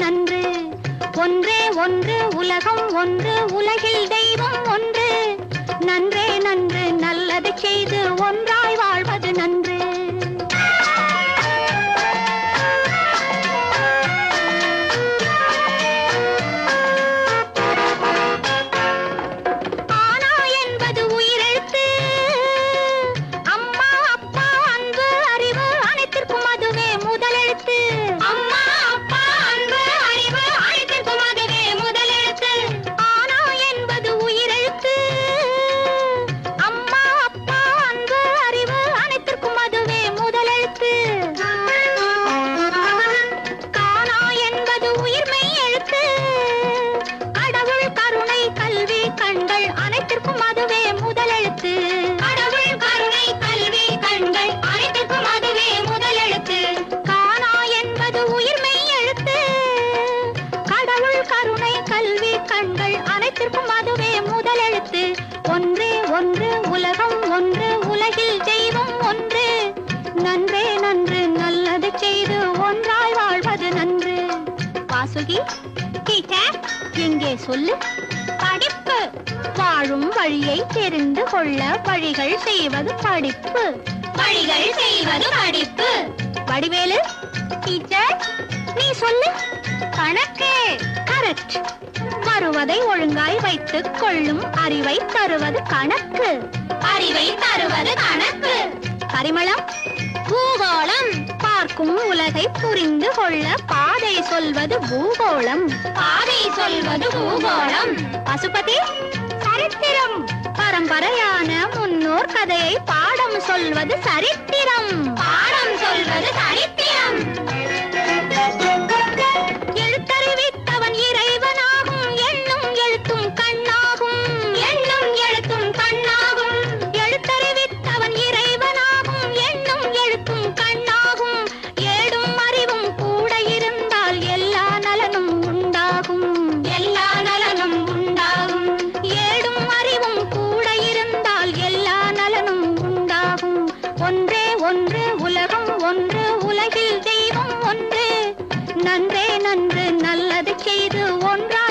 நன்று. ஒன்றே ஒன்று உலகம் ஒன்று, உலகில் தெய்வம் ஒன்று. நன்றே நன்று, நல்லது செய்து ஒன்றாய் வாழ்வது நன்று. ஒன்றே ஒன்று உலகம் ஒன்று, உலகில் தெய்வம் ஒன்று. நன்றே நன்று, நல்லது செய்து ஒன்றாய் வாழ்வது நன்று. வாசுகி, டீச்சர் எங்கே சொல்லு. படிப்பு. வாழும் வழியை தெரிந்து கொள்ள வழிகள் செய்வது படிப்பு. வழிகள் செய்வது படிப்பு. வடிவேலு, டீச்சர் நீ சொல்லு. கணக்கு. கரெக்ட். வருவதை ஒழுங்காய் வைத்துக் கொள்ளும் அறிவை தருவது கணக்கு. அறிவை தருவது கணக்கு. பரிமளம். பூகோளம். பார்க்கும் உலகை புரிந்து கொள்ள பாதை சொல்வது பூகோளம். பாதை சொல்வது பூகோளம். பசுபதி. சரித்திரம். பரம்பரையான முன்னோர் கதையை பாடம் சொல்வது சரித்திரம். பாடம் சொல்வது சரித்திரம். எழுத்தறிவித்தவன் இறைவனாகும், எண்ணும் எழுத்தும் கண்ணாகும். எண்ணும் எழுத்தும் கண்ணாகும். எழுத்தறிவித்தவன் இறைவனாகும், எண்ணும் எழுத்தும் கண்ணாகும். ஏடும் அறிவும் கூட இருந்தால் எல்லா நலனும் உண்டாகும். எல்லா நலனும் உண்டாகும். ஏடும் அறிவும் கூட இருந்தால் எல்லா நலனும் உண்டாகும். ஒன்றே ஒன்று உலகம் ஒன்று, உலகில் தெய்வம் ஒன்று. நன்றே நன்று, நல்லது செய்து ஒன்றா